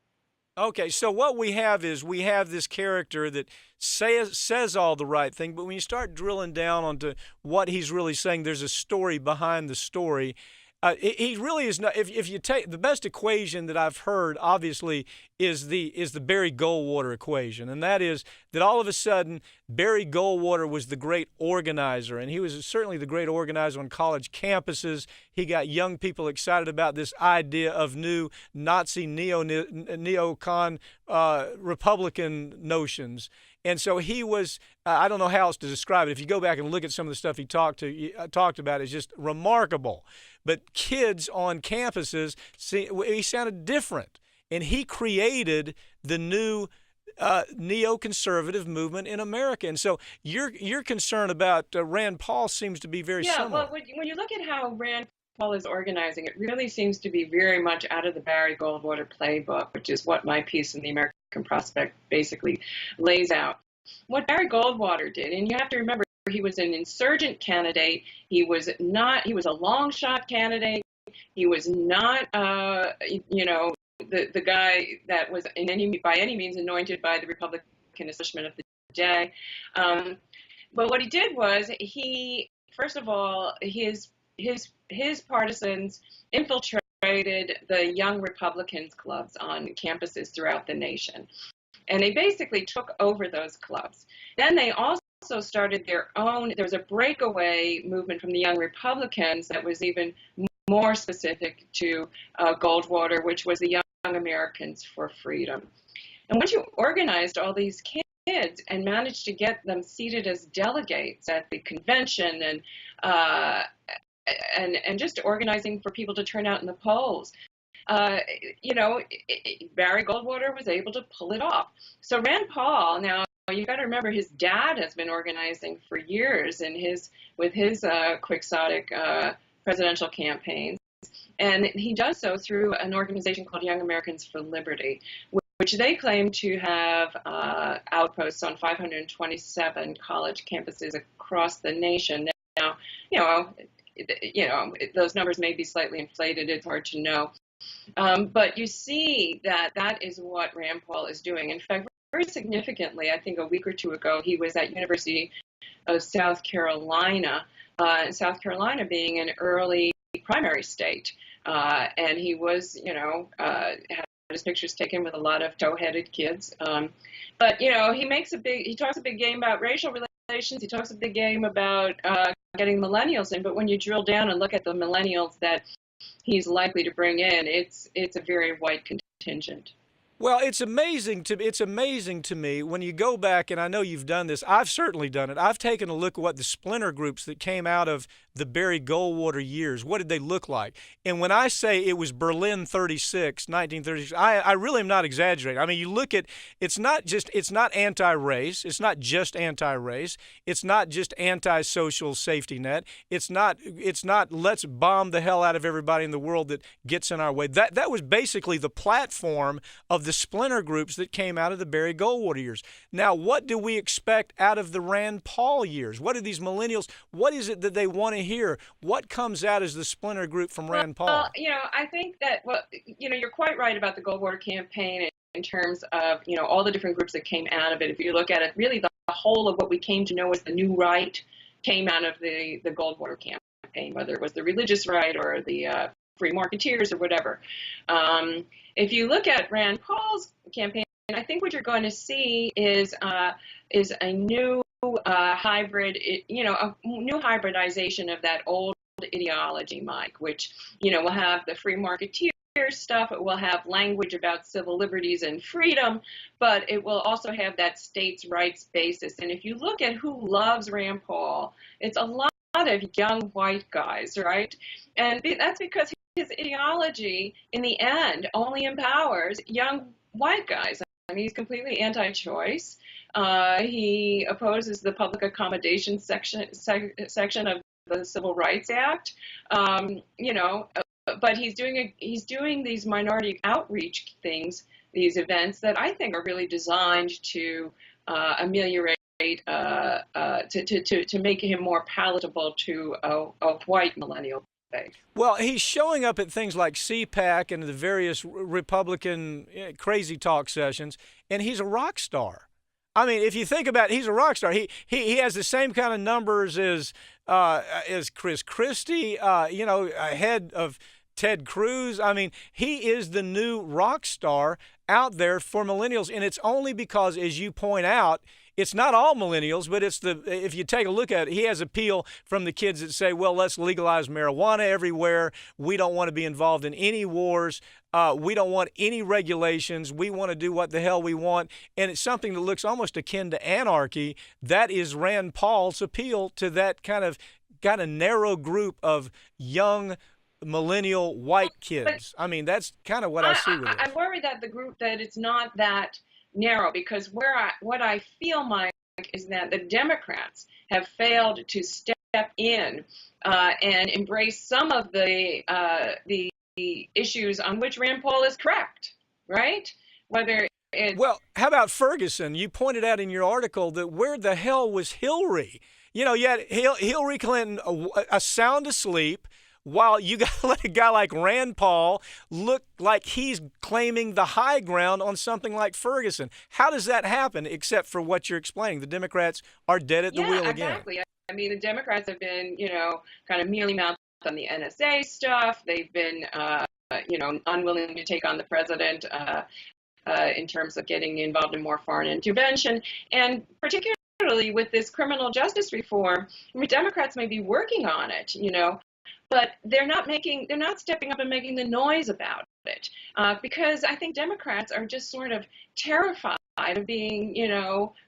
Okay, so what we have is this character that says all the right thing, but when you start drilling down onto what he's really saying, there's a story behind the story. He really is not. If you take the best equation that I've heard, obviously, is the Barry Goldwater equation, and that is that all of a sudden Barry Goldwater was the great organizer, and he was certainly the great organizer on college campuses. He got young people excited about this idea of new Nazi neocon Republican notions. And so he was, I don't know how else to describe it. If you go back and look at some of the stuff he talked about, it's just remarkable. But kids on campuses, he sounded different. And he created the new neoconservative movement in America. And so your concern about Rand Paul seems to be very similar. Yeah, well, when you look at how Rand Paul is organizing, it really seems to be very much out of the Barry Goldwater playbook, which is what my piece in the American Prospect basically lays out. What Barry Goldwater did, and you have to remember, he was an insurgent candidate. He was a long shot candidate. He was not, the guy that was by any means anointed by the Republican establishment of the day. But what he did was first of all, his partisans infiltrated the Young Republicans clubs on campuses throughout the nation. And they basically took over those clubs. Then they also also started their own, there was a breakaway movement from the Young Republicans that was even more specific to Goldwater, which was the Young Americans for Freedom. And once you organized all these kids and managed to get them seated as delegates at the convention and just organizing for people to turn out in the polls, you know, Barry Goldwater was able to pull it off. So Rand Paul, now you got to remember, his dad has been organizing for years with his quixotic presidential campaigns, and he does so through an organization called Young Americans for Liberty, which they claim to have outposts on 527 college campuses across the nation. Now, those numbers may be slightly inflated. It's hard to know. But you see that is what Rand Paul is doing. In fact, very significantly, I think a week or two ago, he was at University of South Carolina, South Carolina being an early primary state. And he was, had his pictures taken with a lot of tow-headed kids. But, he talks a big game about racial relations. He talks a big game about getting millennials in. But when you drill down and look at the millennials that he's likely to bring in, it's a very white contingent. Well, it's amazing to me when you go back, and I know you've done this. I've certainly done it. I've taken a look at what the splinter groups that came out of the Barry Goldwater years, what did they look like? And when I say it was Berlin 1936, I really am not exaggerating. I mean, you look at, it's not anti-race. It's not just anti-race. It's not just anti-social safety net. It's not let's bomb the hell out of everybody in the world that gets in our way. That was basically the platform of the splinter groups that came out of the Barry Goldwater years. Now, what do we expect out of the Rand Paul years? What are these millennials? What is it that they want to hear? What comes out as the splinter group from Rand Paul? Well, I think that, you're quite right about the Goldwater campaign in terms of, all the different groups that came out of it. If you look at it, really the whole of what we came to know as the new right came out of the Goldwater campaign, whether it was the religious right or the free marketeers or whatever. If you look at Rand Paul's campaign, I think what you're going to see is a new hybrid, a new hybridization of that old ideology, Mike, which, will have the free marketeer stuff. It will have language about civil liberties and freedom, but it will also have that states' rights basis. And if you look at who loves Rand Paul, it's a lot of young white guys, right? And that's because his ideology, in the end, only empowers young white guys. I mean, he's completely anti-choice. He opposes the public accommodation section of the Civil Rights Act. But he's doing these minority outreach things, these events that I think are really designed to ameliorate, to make him more palatable to a white millennial. Well, he's showing up at things like CPAC and the various Republican crazy talk sessions, and he's a rock star. I mean, if you think about it, he's a rock star. He has the same kind of numbers as Chris Christie, ahead of Ted Cruz. I mean, he is the new rock star out there for millennials, and it's only because, as you point out, it's not all millennials, but if you take a look at it, he has appeal from the kids that say, well, let's legalize marijuana everywhere. We don't want to be involved in any wars. We don't want any regulations. We want to do what the hell we want. And it's something that looks almost akin to anarchy. That is Rand Paul's appeal to that kind of narrow group of young millennial white kids. I mean, that's kind of what I see with it. I'm worried that that it's not that narrow, because what I feel, Mike, is that the Democrats have failed to step in and embrace some of the issues on which Rand Paul is correct, right? Whether it's... Well, how about Ferguson? You pointed out in your article that where the hell was Hillary? Yet Hillary Clinton sound asleep, while you got to let a guy like Rand Paul look like he's claiming the high ground on something like Ferguson. How does that happen, except for what you're explaining? The Democrats are dead at the wheel again. Yeah, exactly. I mean, the Democrats have been, kind of mealy mouthed on the NSA stuff. They've been, unwilling to take on the president in terms of getting involved in more foreign intervention. And particularly similarly with this criminal justice reform, I mean, Democrats may be working on it, but they're not stepping up and making the noise about it, because I think Democrats are just sort of terrified of being,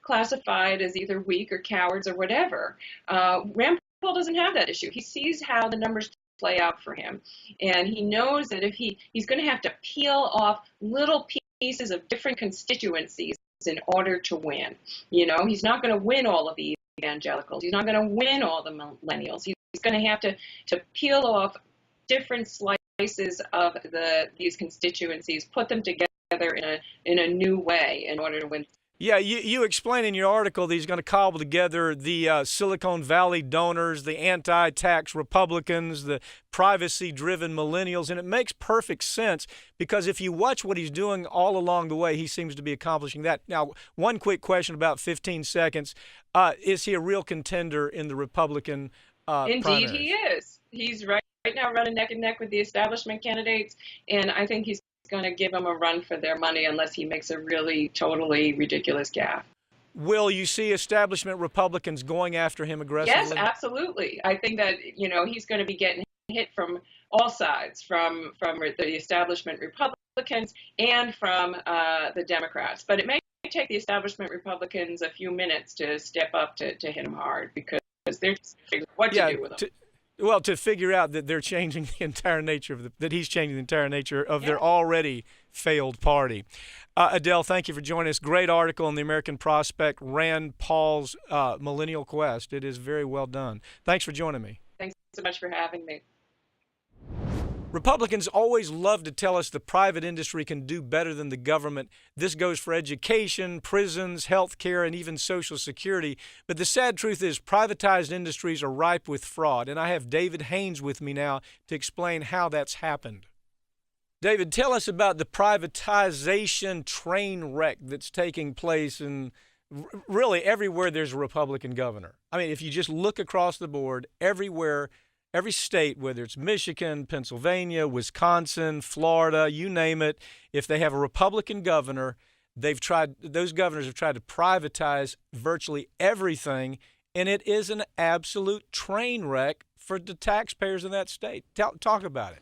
classified as either weak or cowards or whatever. Rand Paul doesn't have that issue. He sees how the numbers play out for him, and he knows that if he's going to have to peel off little pieces of different constituencies in order to win. He's not going to win all of the evangelicals. He's not going to win all the millennials. He's going to have to peel off different slices of these constituencies, put them together in a new way in order to win. Yeah, you explain in your article that he's going to cobble together the Silicon Valley donors, the anti-tax Republicans, the privacy-driven millennials, and it makes perfect sense because if you watch what he's doing all along the way, he seems to be accomplishing that. Now, one quick question, about 15 seconds. Is he a real contender in the Republican Indeed, primaries? he is. He's right now running neck and neck with the establishment candidates, and I think he's going to give them a run for their money unless he makes a really totally ridiculous gaffe. Will you see establishment Republicans going after him aggressively? Yes, absolutely. I think that he's going to be getting hit from all sides, from the establishment Republicans and from the Democrats. But it may take the establishment Republicans a few minutes to step up to hit him hard because they're just figuring what to do with him. Well, to figure out that they're changing the entire nature of that he's changing the entire nature of their already failed party. Adele, thank you for joining us. Great article in the American Prospect, Rand Paul's Millennial Quest. It is very well done. Thanks for joining me. Thanks so much for having me. Republicans always love to tell us the private industry can do better than the government. This goes for education, prisons, health care, and even Social Security. But the sad truth is privatized industries are ripe with fraud. And I have David Haynes with me now to explain how that's happened. David, tell us about the privatization train wreck that's taking place in really everywhere there's a Republican governor. I mean, if you just look across the board, everywhere, every state, whether it's Michigan, Pennsylvania, Wisconsin, Florida, you name it, if they have a Republican governor, those governors have tried to privatize virtually everything, and it is an absolute train wreck for the taxpayers in that state. Talk about it.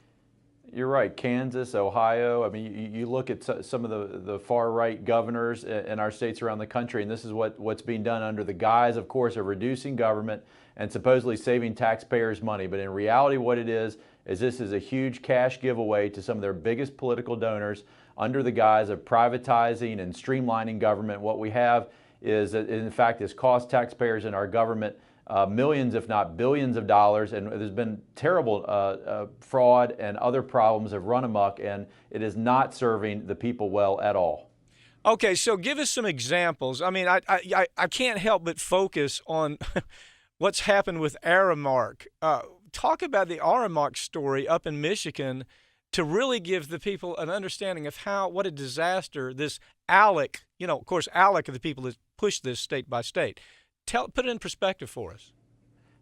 You're right. Kansas, Ohio. I mean, you look at some of the far-right governors in our states around the country, and this is what's being done under the guise, of course, of reducing government and supposedly saving taxpayers money. But in reality, what it is this is a huge cash giveaway to some of their biggest political donors under the guise of privatizing and streamlining government. What we have is, in fact, has cost taxpayers in our government millions, if not billions of dollars, and there's been terrible fraud and other problems have run amok, and it is not serving the people well at all. Okay, so give us some examples. I mean, I can't help but focus on what's happened with Aramark. Talk about the Aramark story up in Michigan to really give the people an understanding of what a disaster this ALEC, of course, ALEC are the people that push this state by state. Put it in perspective for us.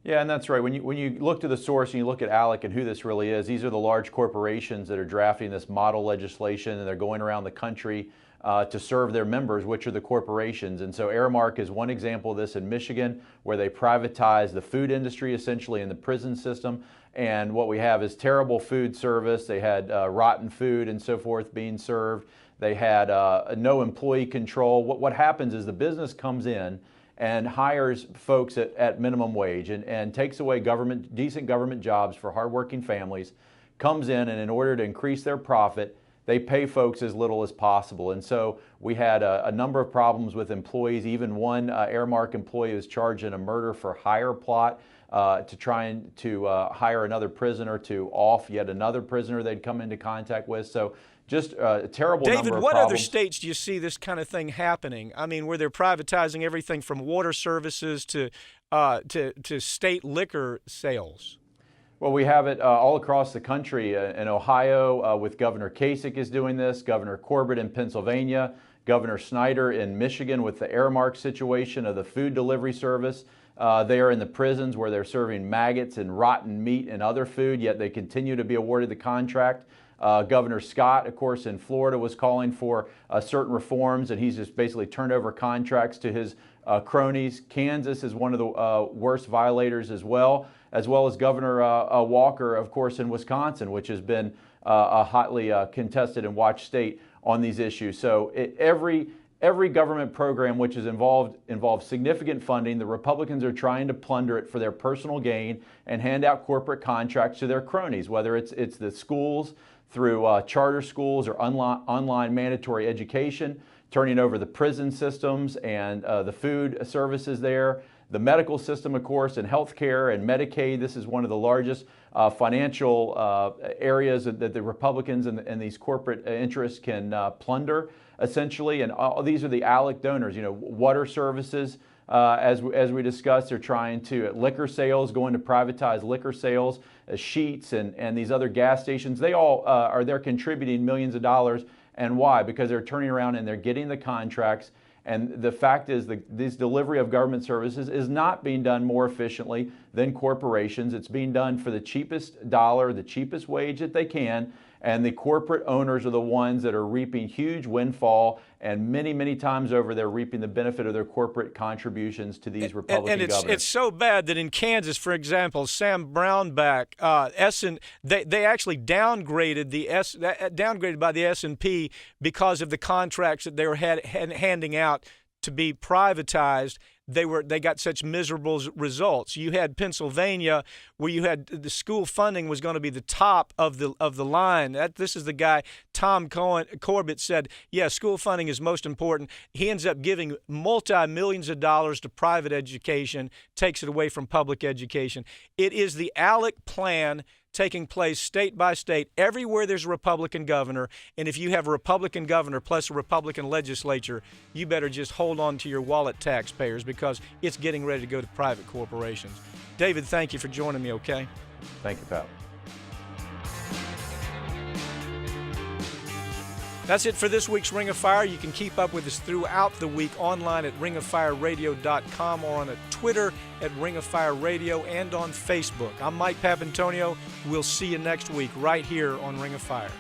Yeah, and that's right. When you look to the source and you look at ALEC and who this really is, these are the large corporations that are drafting this model legislation, and they're going around the country to serve their members, which are the corporations. And so Aramark is one example of this in Michigan, where they privatize the food industry essentially in the prison system. And what we have is terrible food service. They had rotten food and so forth being served. They had no employee control. What happens is the business comes in and hires folks at minimum wage and takes away decent government jobs for hardworking families, comes in, and in order to increase their profit, they pay folks as little as possible. And so we had a number of problems with employees. Even one Aramark employee was charged in a murder for hire plot to try to hire another prisoner to off yet another prisoner they'd come into contact with. So just a terrible number of problems. David, what other states do you see this kind of thing happening? I mean, where they're privatizing everything from water services to state liquor sales? Well, we have it all across the country. In Ohio, with Governor Kasich is doing this, Governor Corbett in Pennsylvania, Governor Snyder in Michigan with the Aramark situation of the food delivery service. They are in the prisons where they're serving maggots and rotten meat and other food, yet they continue to be awarded the contract. Governor Scott, of course, in Florida was calling for certain reforms, and he's just basically turned over contracts to his cronies. Kansas is one of the worst violators as well as Governor Walker, of course, in Wisconsin, which has been a hotly contested and watched state on these issues. So every government program which is involved significant funding. The Republicans are trying to plunder it for their personal gain and hand out corporate contracts to their cronies, whether it's the schools through charter schools or online mandatory education, turning over the prison systems and the food services there, the medical system, of course, and healthcare and Medicaid. This is one of the largest financial areas that the Republicans and these corporate interests can plunder, essentially. And these are the ALEC donors. Water services, as we discussed, they're trying to liquor sales, going to privatize liquor sales, Sheetz and these other gas stations. They all they're contributing millions of dollars. And why? Because they're turning around and they're getting the contracts. And the fact is this delivery of government services is not being done more efficiently than corporations. It's being done for the cheapest dollar, the cheapest wage that they can. And the corporate owners are the ones that are reaping huge windfall, and many, many times over, they're reaping the benefit of their corporate contributions to these Republican governors. It's so bad that in Kansas, for example, Sam Brownback, they actually downgraded downgraded by the S&P because of the contracts that they were handing out to be privatized. They got such miserable results. You had Pennsylvania, where you had the school funding was going to be the top of the line. This is the guy Tom Corbett said, yeah, school funding is most important. He ends up giving multi-millions of dollars to private education, takes it away from public education. It is the ALEC plan taking place state by state, everywhere there's a Republican governor. And if you have a Republican governor plus a Republican legislature, you better just hold on to your wallet, taxpayers, because it's getting ready to go to private corporations. David, thank you for joining me, okay? Thank you, Pat. That's it for this week's Ring of Fire. You can keep up with us throughout the week online at ringoffireradio.com or on Twitter at Ring of Fire Radio and on Facebook. I'm Mike Papantonio. We'll see you next week right here on Ring of Fire.